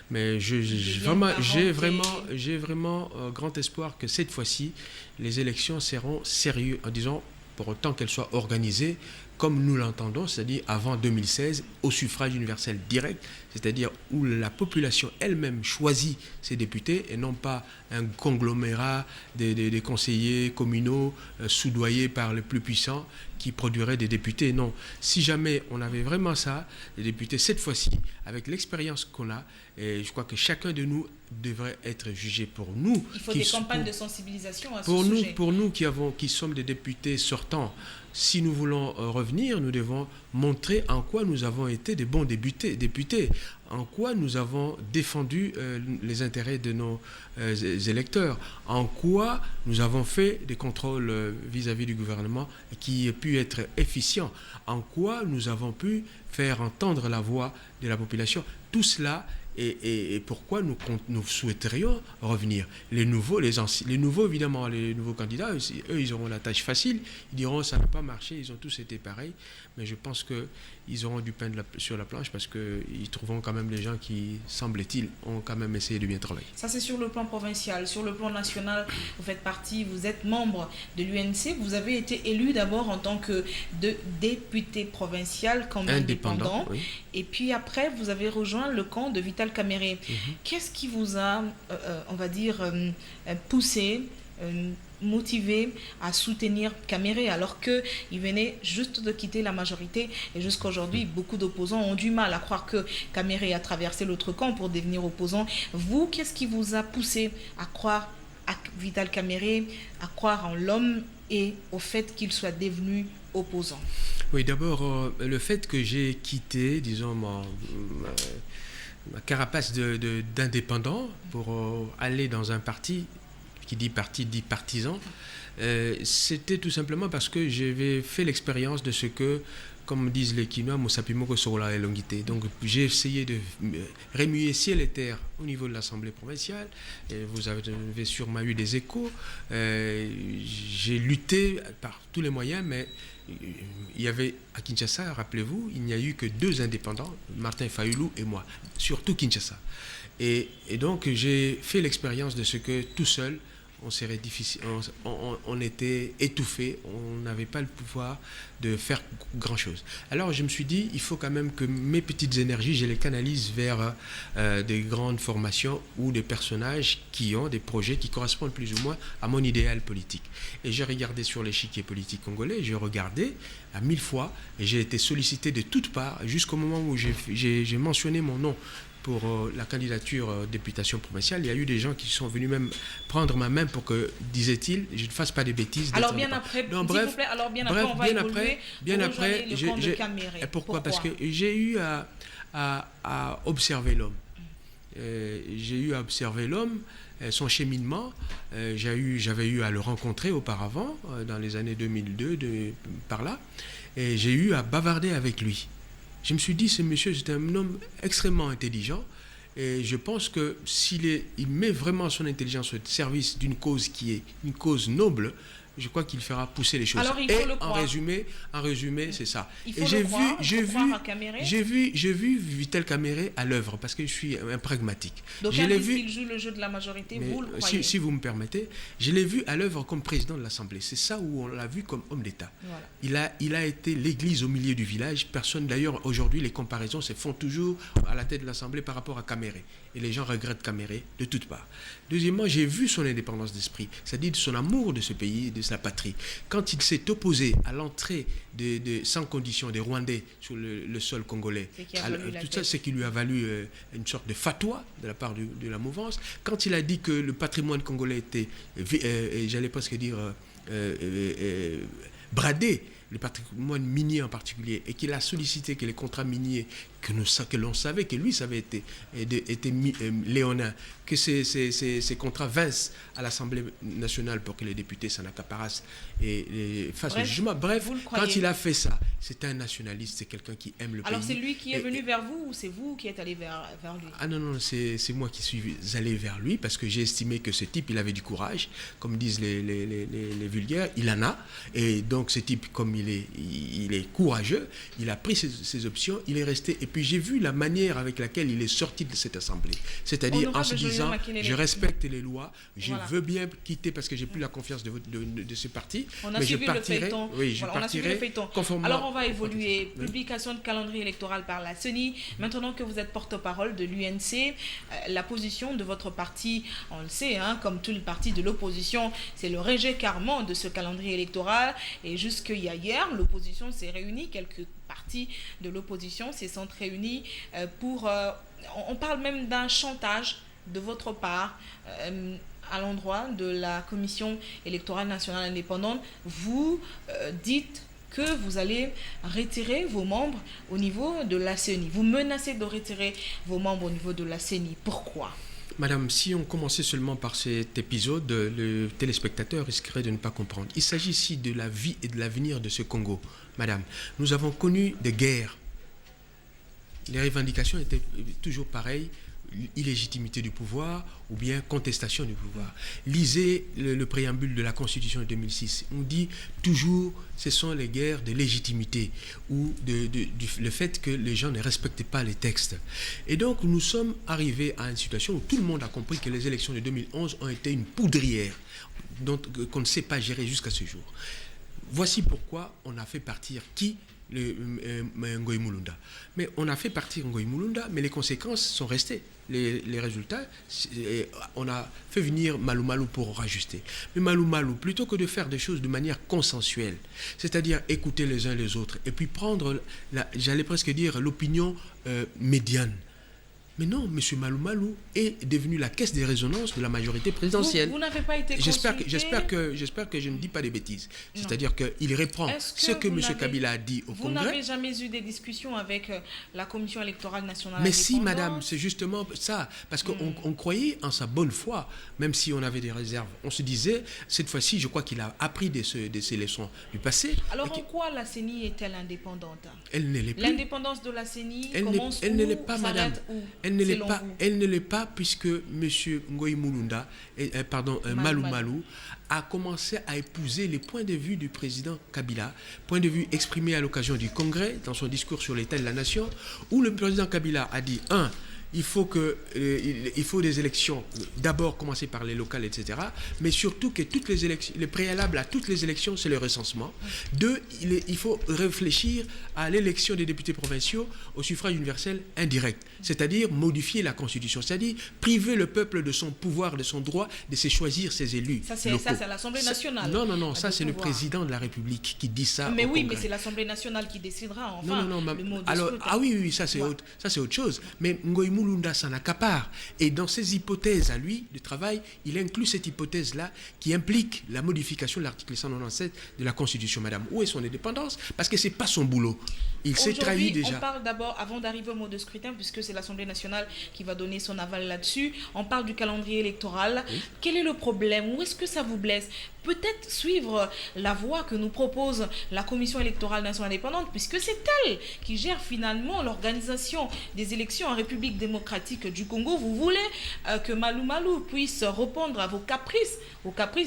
mais j'ai vraiment grand espoir que cette fois-ci, les élections seront sérieuses, en disant, pour autant qu'elles soient organisées comme nous l'entendons, c'est-à-dire avant 2016, au suffrage universel direct, c'est-à-dire où la population elle-même choisit ses députés et non pas un conglomérat des conseillers communaux soudoyés par les plus puissants qui produiraient des députés. Non, si jamais on avait vraiment ça, les députés, cette fois-ci, avec l'expérience qu'on a, et je crois que chacun de nous devrait être jugé pour nous. Il faut des campagnes de sensibilisation à ce sujet. Pour nous qui sommes des députés sortants, si nous voulons revenir, nous devons montrer en quoi nous avons été des bons députés, en quoi nous avons défendu les intérêts de nos électeurs, en quoi nous avons fait des contrôles vis-à-vis du gouvernement qui aient pu être efficients, en quoi nous avons pu faire entendre la voix de la population. Tout cela et pourquoi nous souhaiterions revenir. Les nouveaux, évidemment, les nouveaux candidats, eux, ils auront la tâche facile. Ils diront ça n'a pas marché, ils ont tous été pareils. Mais je pense qu'ils auront du pain sur la planche parce qu'ils trouveront quand même les gens qui, semble-t-il, ont quand même essayé de bien travailler. Ça, c'est sur le plan provincial. Sur le plan national, vous faites partie, vous êtes membre de l'UNC. Vous avez été élu d'abord en tant que député provincial comme indépendant. Oui. Et puis après, vous avez rejoint le camp de Vital Kamerhe. Qu'est-ce qui vous a, on va dire, poussé, motivé à soutenir Kamerhe alors qu'il venait juste de quitter la majorité et jusqu'à aujourd'hui, beaucoup d'opposants ont du mal à croire que Kamerhe a traversé l'autre camp pour devenir opposant. Vous, qu'est-ce qui vous a poussé à croire à Vital Kamerhe, à croire en l'homme et au fait qu'il soit devenu opposant? Oui, d'abord, le fait que j'ai quitté, disons, ma carapace d'indépendant pour aller dans un parti, qui dit parti dit partisan, c'était tout simplement parce que j'avais fait l'expérience de ce que, comme disent les Quinois, Moussapimoko sur la longuité. Donc j'ai essayé de remuer ciel et terre au niveau de l'Assemblée provinciale. Et vous avez sûrement eu des échos. J'ai lutté par tous les moyens, mais il y avait à Kinshasa, rappelez-vous, il n'y a eu que 2 indépendants, Martin Fayulu et moi, surtout Kinshasa. Et donc j'ai fait l'expérience de ce que tout seul, on serait difficile, on était étouffé, on n'avait pas le pouvoir de faire grand-chose. Alors je me suis dit, il faut quand même que mes petites énergies, je les canalise vers des grandes formations ou des personnages qui ont des projets qui correspondent plus ou moins à mon idéal politique. Et j'ai regardé sur l'échiquier politique congolais, j'ai regardé à 1000 fois, et j'ai été sollicité de toutes parts, jusqu'au moment où j'ai mentionné mon nom pour la candidature députation provinciale. Il y a eu des gens qui sont venus même prendre ma main pour que, disait-il, je ne fasse pas de bêtises. Alors bien après, s'il vous plaît, alors bien après, on va évoluer. Bien après, le camp de Kamerhe. Pourquoi? Parce que j'ai eu à observer l'homme. J'ai eu à observer l'homme, son cheminement. J'avais eu à le rencontrer auparavant, dans les années 2002, par là. Et j'ai eu à bavarder avec lui. Je me suis dit, ce monsieur, c'est un homme extrêmement intelligent et je pense que s'il met vraiment son intelligence au service d'une cause qui est une cause noble, je crois qu'il fera pousser les choses. Alors, il faut le croire. En résumé, c'est ça. Il faut le croire, j'ai vu Vital Kamerhe à l'œuvre parce que je suis un pragmatique. Donc, il joue le jeu de la majorité, vous le croyez? Si vous me permettez, je l'ai vu à l'œuvre comme président de l'Assemblée. C'est ça où on l'a vu comme homme d'État. Voilà. Il a été l'église au milieu du village. Personne, d'ailleurs, aujourd'hui, les comparaisons se font toujours à la tête de l'Assemblée par rapport à Kamerhe. Et les gens regrettent Kamerhe de toutes parts. Deuxièmement, j'ai vu son indépendance d'esprit, c'est-à-dire son amour de ce pays, de sa patrie. Quand il s'est opposé à l'entrée sans condition des Rwandais sur le sol congolais, tout ça, c'est qui lui a valu une sorte de fatwa de la part de la mouvance. Quand il a dit que le patrimoine congolais était, j'allais presque dire, bradé, le patrimoine minier en particulier, et qu'il a sollicité que les contrats miniers que l'on savait, que lui savait était léonin, que ces contrats vinssent à l'Assemblée nationale pour que les députés s'en accaparassent et fassent le jugement. Bref, quand il a fait ça, c'est un nationaliste, c'est quelqu'un qui aime le pays. Alors c'est lui qui est venu vers vous ou c'est vous qui êtes allé vers lui? Ah non, c'est moi qui suis allé vers lui parce que j'ai estimé que ce type, il avait du courage, comme disent les vulgaires, il en a. Et donc ce type, comme il est courageux, il a pris ses options, il est resté. Et puis j'ai vu la manière avec laquelle il est sorti de cette assemblée. C'est-à-dire en se disant, je respecte les lois, je veux bien quitter parce que j'ai plus la confiance de ce parti. Mais je partirai, conformément. Alors on va évoluer. Publication de calendrier électoral par la CENI. Maintenant que vous êtes porte-parole de l'UNC, la position de votre parti, on le sait, comme tous les partis de l'opposition, c'est le rejet carrément de ce calendrier électoral. Et jusqu'à hier, l'opposition s'est réunie, quelques partis de l'opposition se sont réunis pour... on parle même d'un chantage de votre part à l'endroit de la Commission électorale nationale indépendante. Vous dites que vous allez retirer vos membres au niveau de la CENI. Vous menacez de retirer vos membres au niveau de la CENI. Pourquoi ? Madame, si on commençait seulement par cet épisode, le téléspectateur risquerait de ne pas comprendre. Il s'agit ici de la vie et de l'avenir de ce Congo. Madame, nous avons connu des guerres. Les revendications étaient toujours pareilles, illégitimité du pouvoir ou bien contestation du pouvoir. Lisez le préambule de la Constitution de 2006. On dit toujours ce sont les guerres de légitimité ou le fait que les gens ne respectent pas les textes. Et donc nous sommes arrivés à une situation où tout le monde a compris que les élections de 2011 ont été une poudrière qu'on ne sait pas gérer jusqu'à ce jour. Voici pourquoi on a fait partir Ngoï Mulunda. Mais on a fait partir Ngoï Mulunda, mais les conséquences sont restées. Les résultats, on a fait venir Malou Malou pour rajuster. Mais Malou Malou, plutôt que de faire des choses de manière consensuelle, c'est-à-dire écouter les uns les autres, et puis prendre, j'allais presque dire, l'opinion médiane. Mais non, M. Malou Malou est devenu la caisse des résonances de la majorité présidentielle. Vous n'avez pas été consulté. J'espère que je ne dis pas des bêtises. C'est-à-dire qu'il reprend ce que M. Kabila a dit au Congrès. Vous n'avez jamais eu des discussions avec la Commission électorale nationale? Mais si, madame, c'est justement ça. Parce qu'on croyait en sa bonne foi, même si on avait des réserves. On se disait, cette fois-ci, je crois qu'il a appris de ses leçons du passé. Alors en quoi la CENI est-elle indépendante? Elle ne l'est plus. L'indépendance de la CENI commence où? Elle ne l'est pas, madame. Elle ne l'est pas puisque M. Ngoï Mulunda, Malou Malou, a commencé à épouser les points de vue du président Kabila, points de vue exprimés à l'occasion du Congrès, dans son discours sur l'état de la nation, où le président Kabila a dit, il faut des élections, d'abord commencer par les locales, etc. Mais surtout que toutes les élections, le préalable à toutes les élections, c'est le recensement. 2, il faut réfléchir à l'élection des députés provinciaux au suffrage universel indirect, c'est-à-dire modifier la Constitution, c'est-à-dire priver le peuple de son pouvoir, de son droit de se choisir ses élus. Ça, c'est à l'Assemblée nationale. Non, ça c'est le président de la République qui dit ça. Mais au oui, Congrès. mais c'est l'Assemblée nationale qui décidera. Enfin, le mot de alors, scrutin. oui, ça c'est autre chose. Mais Ngoï Mulunda s'en accapare. Et dans ses hypothèses à lui de travail, il inclut cette hypothèse-là qui implique la modification de l'article 197 de la Constitution. Madame, où est son indépendance? Parce que c'est pas son boulot. Il s'est trahi déjà. On parle d'abord, avant d'arriver au mot de scrutin, puisque c'est l'Assemblée nationale qui va donner son aval là-dessus, on parle du calendrier électoral. Oui. Quel est le problème? Où est-ce que ça vous blesse? Peut-être suivre la voie que nous propose la Commission électorale nationale indépendante, puisque c'est elle qui gère finalement l'organisation des élections en République démocratique du Congo. Vous voulez que Malou Malou puisse répondre à vos caprices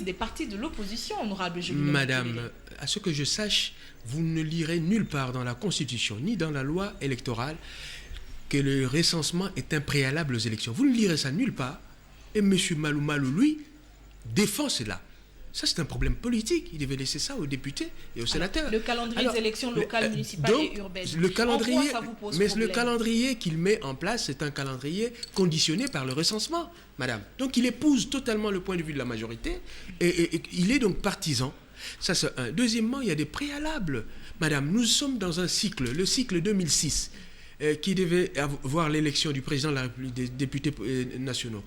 des partis de l'opposition, honorable Julie. Madame, à ce que je sache, vous ne lirez nulle part dans la Constitution, ni dans la loi électorale, que le recensement est un préalable aux élections. Vous ne lirez ça nulle part. Et M. Malou Malou, lui, défend cela. Ça, c'est un problème politique. Il devait laisser ça aux députés et aux sénateurs. Le calendrier des élections locales, municipales et urbaines. Le calendrier, en quoi ça vous pose problème? le calendrier qu'il met en place, c'est un calendrier conditionné par le recensement, madame. Donc, il épouse totalement le point de vue de la majorité et il est donc partisan. Ça, c'est un. Deuxièmement, il y a des préalables. Madame, nous sommes dans un cycle, le cycle 2006. Qui devait avoir l'élection du président de la République, des députés nationaux,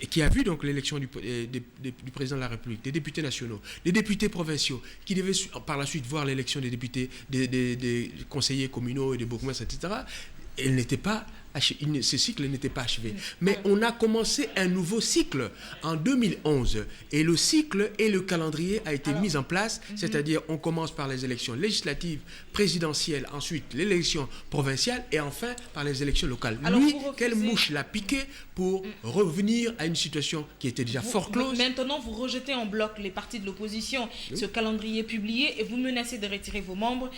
qui a vu donc l'élection du président de la République, des députés nationaux, des députés provinciaux, qui devaient par la suite voir l'élection des députés, des conseillers communaux et des bourgmestres, etc. Elle n'était pas ce cycle n'était pas achevé. Mais on a commencé un nouveau cycle en 2011 et le cycle et le calendrier a été mis en place, c'est-à-dire on commence par les élections législatives, présidentielles, ensuite l'élection provinciale et enfin par les élections locales. Lui, quelle mouche l'a piqué pour revenir à une situation qui était déjà fort close. Maintenant, vous rejetez en bloc les partis de l'opposition, ce calendrier publié et vous menacez de retirer vos membres.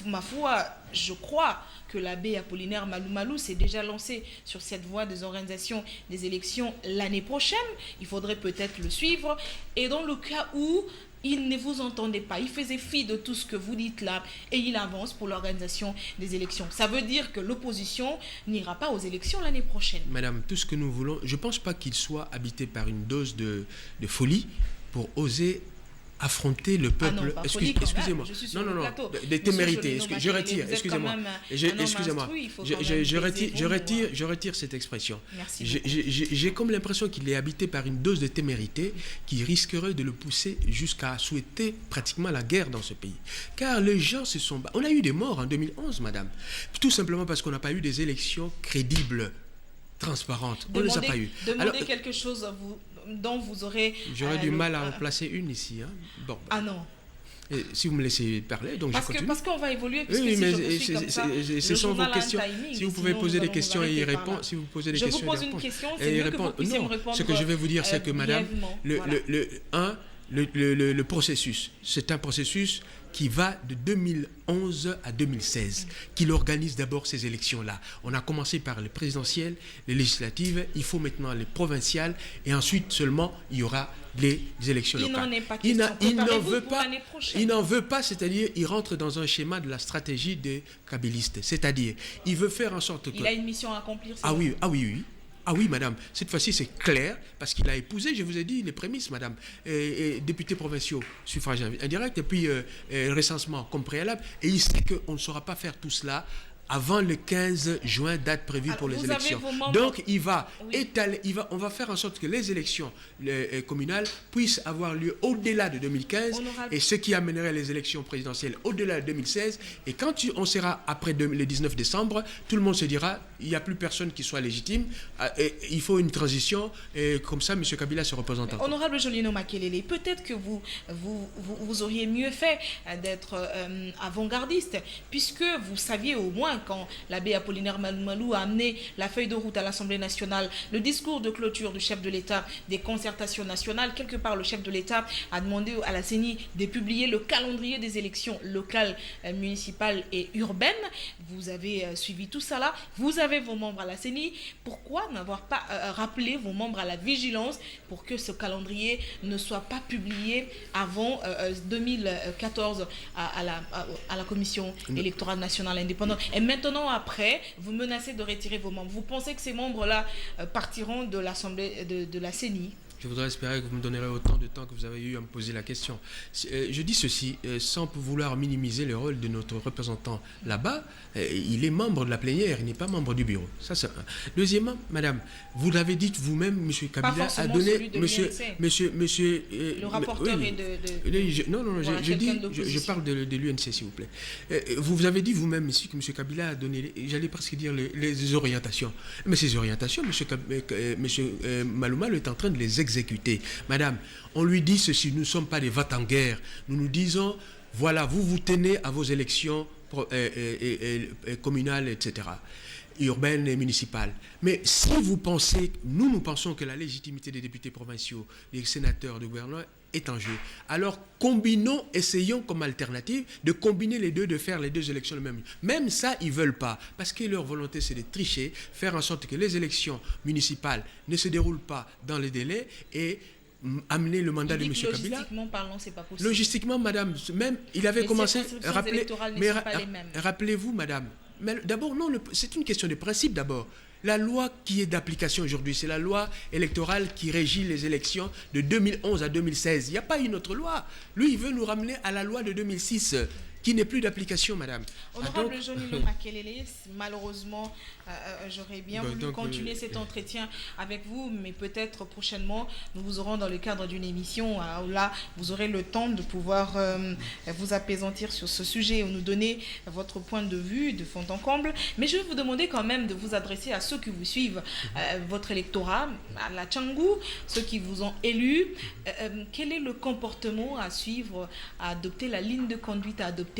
Ma foi, je crois que l'abbé Apollinaire Malou Malou s'est déjà lancé sur cette voie des organisations des élections l'année prochaine. Il faudrait peut-être le suivre. Et dans le cas où il ne vous entendait pas, il faisait fi de tout ce que vous dites là et il avance pour l'organisation des élections. Ça veut dire que l'opposition n'ira pas aux élections l'année prochaine. Madame, tout ce que nous voulons, je ne pense pas qu'il soit habité par une dose de folie pour oser affronter le peuple. Excusez-moi. Non. Des témérités. Je retire. Excusez-moi. Je retire cette expression. J'ai comme l'impression qu'il est habité par une dose de témérité qui risquerait de le pousser jusqu'à souhaiter pratiquement la guerre dans ce pays. Car les gens se sont... On a eu des morts en 2011, madame. Tout simplement parce qu'on n'a pas eu des élections crédibles, transparentes. On ne les a pas eues. Demandez quelque chose dont vous aurez... J'aurais du mal à en placer une ici. Hein. Bon. Ah non. Et si vous me laissez parler, donc je continue. Parce qu'on va évoluer. Oui, mais ce sont vos questions. Si vous pouvez poser des questions et y répondre, si vous posez des questions, je vous pose une question, c'est mieux que vous puissiez me répondre. Ce que je vais vous dire, c'est que madame, le processus, c'est un processus qui va de 2011 à 2016, qu'il organise d'abord ces élections-là. On a commencé par les présidentielles, les législatives, il faut maintenant les provinciales, et ensuite seulement il y aura les élections locales. Il n'en est pas question. Il n'en veut pas, c'est-à-dire il rentre dans un schéma de la stratégie des kabylistes, c'est-à-dire il veut faire en sorte que... Il a une mission à accomplir. Ah oui, madame, cette fois-ci c'est clair, parce qu'il a épousé, je vous ai dit, les prémices, madame, députés provinciaux, suffrage indirect, et puis recensement comme préalable, et il sait qu'on ne saura pas faire tout cela avant le 15 juin, date prévue pour les élections. Donc, on va faire en sorte que les élections communales puissent avoir lieu au-delà de 2015, et ce qui amènerait les élections présidentielles au-delà de 2016. Et quand on sera après le 19 décembre, tout le monde se dira, il n'y a plus personne qui soit légitime, et il faut une transition, et comme ça, M. Kabila se représente encore. Honorable Jolino Makelele, peut-être que vous auriez mieux fait d'être avant-gardiste, puisque vous saviez au moins quand l'abbé Apollinaire Malou a amené la feuille de route à l'Assemblée nationale, le discours de clôture du chef de l'État des concertations nationales, quelque part le chef de l'État a demandé à la CENI de publier le calendrier des élections locales, municipales et urbaines. Vous avez suivi tout ça là, vous avez vos membres à la CENI. Pourquoi n'avoir pas rappelé vos membres à la vigilance pour que ce calendrier ne soit pas publié avant 2014 à la Commission électorale nationale indépendante? Et maintenant, après, vous menacez de retirer vos membres. Vous pensez que ces membres-là partiront de l'Assemblée de la CENI? Je voudrais espérer que vous me donnerez autant de temps que vous avez eu à me poser la question. Je dis ceci, sans vouloir minimiser le rôle de notre représentant là-bas, il est membre de la plénière, il n'est pas membre du bureau. Ça, c'est un. Deuxièmement, madame, vous l'avez dit vous-même, M. Kabila a donné... Le rapporteur est de... Non, voilà, je parle de l'UNC, s'il vous plaît. Vous avez dit vous-même ici que M. Kabila a donné, j'allais presque dire, les orientations. Mais ces orientations, M. Malouma est en train de les exécuter. Madame, on lui dit ceci, nous ne sommes pas des va-t-en-guerre. Nous nous disons, voilà, vous vous tenez à vos élections communales, etc., urbaines et municipales. Mais si vous pensez, nous pensons que la légitimité des députés provinciaux, des sénateurs, du gouvernement est en jeu. Alors, essayons comme alternative de combiner les deux, de faire les deux élections le même. Même ça, ils ne veulent pas, parce que leur volonté, c'est de tricher, faire en sorte que les élections municipales ne se déroulent pas dans les délais et amener le mandat de M. Kabila. Logistiquement parlant, c'est pas possible. Logistiquement, madame, même, il avait commencé... Rappelez-vous, madame, mais d'abord, non, c'est une question de principe d'abord. La loi qui est d'application aujourd'hui, c'est la loi électorale qui régit les élections de 2011 à 2016. Il n'y a pas une autre loi. Lui, il veut nous ramener à la loi de 2006, qui n'est plus d'application, madame. Honorable Jolino Makelele, malheureusement, j'aurais bien voulu continuer cet entretien avec vous, mais peut-être prochainement, nous vous aurons dans le cadre d'une émission où là, vous aurez le temps de pouvoir vous apaisantir sur ce sujet ou nous donner votre point de vue de fond en comble. Mais je vais vous demander quand même de vous adresser à ceux qui vous suivent, votre électorat, à la Tchangou, ceux qui vous ont élu. Quel est le comportement à suivre, à adopter, la ligne de conduite à adopter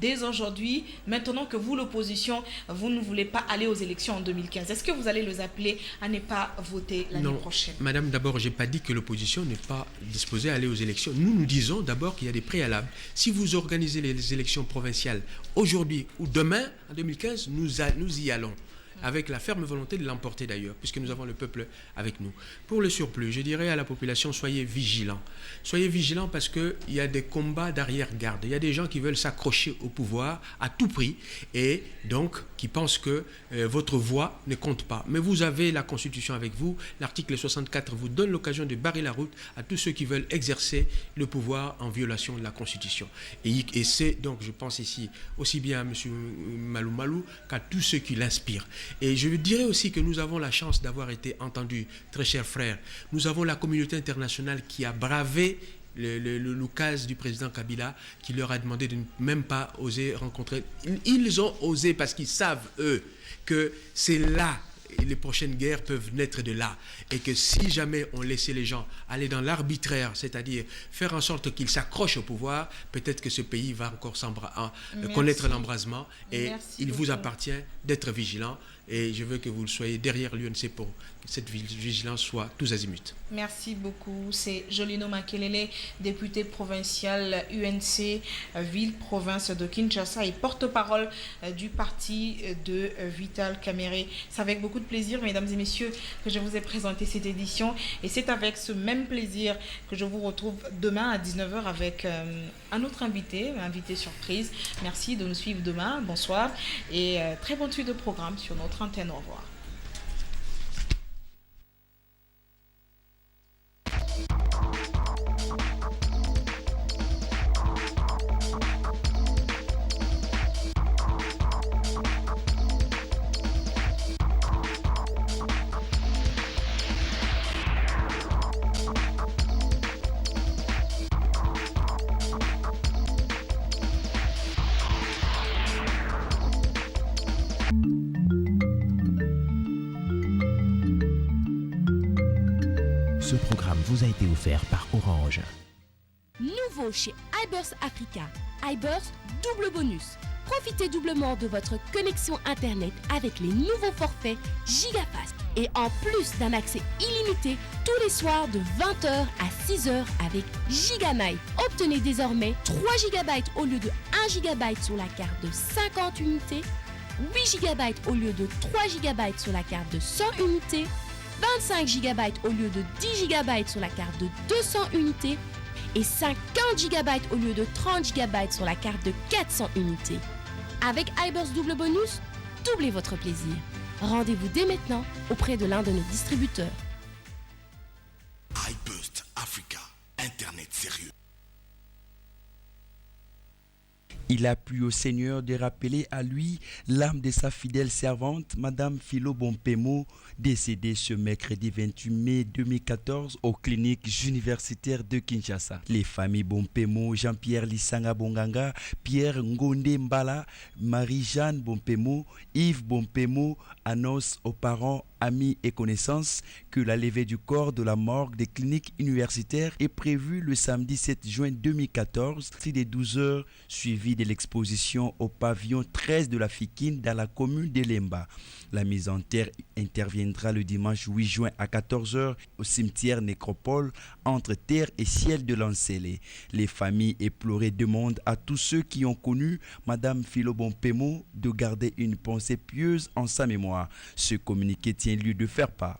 dès aujourd'hui, maintenant que vous, l'opposition, vous ne voulez pas aller aux élections en 2015? Est-ce que vous allez les appeler à ne pas voter l'année prochaine? Madame, d'abord, je n'ai pas dit que l'opposition n'est pas disposée à aller aux élections. Nous disons d'abord qu'il y a des préalables. Si vous organisez les élections provinciales aujourd'hui ou demain, en 2015, nous y allons. avec la ferme volonté de l'emporter d'ailleurs, puisque nous avons le peuple avec nous. Pour le surplus, je dirais à la population, soyez vigilants. Soyez vigilants parce qu'il y a des combats d'arrière-garde. Il y a des gens qui veulent s'accrocher au pouvoir à tout prix et donc qui pensent que votre voix ne compte pas. Mais vous avez la Constitution avec vous. L'article 64 vous donne l'occasion de barrer la route à tous ceux qui veulent exercer le pouvoir en violation de la Constitution. Et c'est donc, je pense ici, aussi bien à M. Malou Malou qu'à tous ceux qui l'inspirent. Et je dirais aussi que nous avons la chance d'avoir été entendus, très chers frères. Nous avons la communauté internationale qui a bravé le loukaz du président Kabila, qui leur a demandé de ne même pas oser rencontrer. Ils ont osé parce qu'ils savent, eux, que c'est là, et les prochaines guerres peuvent naître de là. Et que si jamais on laissait les gens aller dans l'arbitraire, c'est-à-dire faire en sorte qu'ils s'accrochent au pouvoir, peut-être que ce pays va encore connaître l'embrasement. Et il vous appartient d'être vigilant. Et je veux que vous soyez derrière l'UNC pour que cette vigilance soit tous azimuts. Merci beaucoup. C'est Jolino Makelele, député provincial UNC, ville-province de Kinshasa et porte-parole du parti de Vital Kamerhe. C'est avec beaucoup de plaisir, mesdames et messieurs, que je vous ai présenté cette édition. Et c'est avec ce même plaisir que je vous retrouve demain à 19h avec un autre invité surprise. Merci de nous suivre demain. Bonsoir et très bonne suite de programme sur notre antenne. Au revoir. Ce programme vous a été offert par Orange. Nouveau chez iBurst Africa, iBurst double bonus. Profitez doublement de votre connexion Internet avec les nouveaux forfaits GigaFast. Et en plus d'un accès illimité tous les soirs de 20h à 6h avec Giganight. Obtenez désormais 3 GB au lieu de 1 GB sur la carte de 50 unités, 8 GB au lieu de 3 GB sur la carte de 100 unités, 25 GB au lieu de 10 GB sur la carte de 200 unités et 50 GB au lieu de 30 GB sur la carte de 400 unités. Avec iBurst double bonus, doublez votre plaisir. Rendez-vous dès maintenant auprès de l'un de nos distributeurs. iBurst Africa, Internet sérieux. Il a plu au Seigneur de rappeler à lui l'âme de sa fidèle servante, Madame Philo Bompemo, décédée ce mercredi 28 mai 2014 aux cliniques universitaires de Kinshasa. Les familles Bompemo, Jean-Pierre Lissanga Bonganga, Pierre Ngonde Mbala, Marie-Jeanne Bompemo, Yves Bompemo annoncent aux parents, amis et connaissances que la levée du corps de la morgue des cliniques universitaires est prévue le samedi 7 juin 2014, dès 12h, suivi de l'exposition au pavillon 13 de la Fikine dans la commune d'Elemba. La mise en terre interviendra le dimanche 8 juin à 14h au cimetière Nécropole entre terre et ciel de Lancélé. Les familles éplorées demandent à tous ceux qui ont connu Madame Philo Bompemo de garder une pensée pieuse en sa mémoire. Ce communiqué tient lieu de faire part.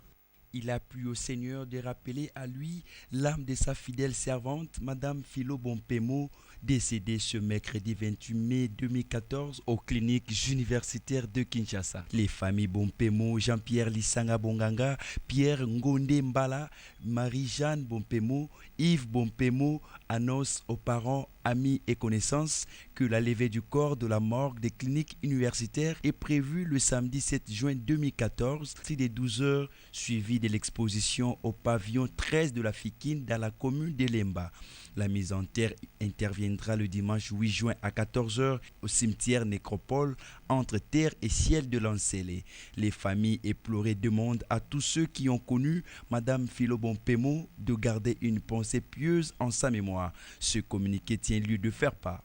Il a plu au Seigneur de rappeler à lui l'âme de sa fidèle servante, Madame Philo Bompemo, décédée ce mercredi 28 mai 2014 aux cliniques universitaires de Kinshasa. Les familles Bompemo, Jean-Pierre Lissanga Bonganga, Pierre Ngonde Mbala, Marie-Jeanne Bompemo, Yves Bompemo annoncent aux parents, amis et connaissances que la levée du corps de la morgue des cliniques universitaires est prévue le samedi 7 juin 2014, dès 12h, suivi de l'exposition au pavillon 13 de la Fikine dans la commune d'Elemba. La mise en terre interviendra le dimanche 8 juin à 14h au cimetière Nécropole entre terre et ciel de Lancélé. Les familles éplorées demandent à tous ceux qui ont connu Madame Philo Bompemo de garder une pensée pieuse en sa mémoire. Ce communiqué tient lieu de faire part.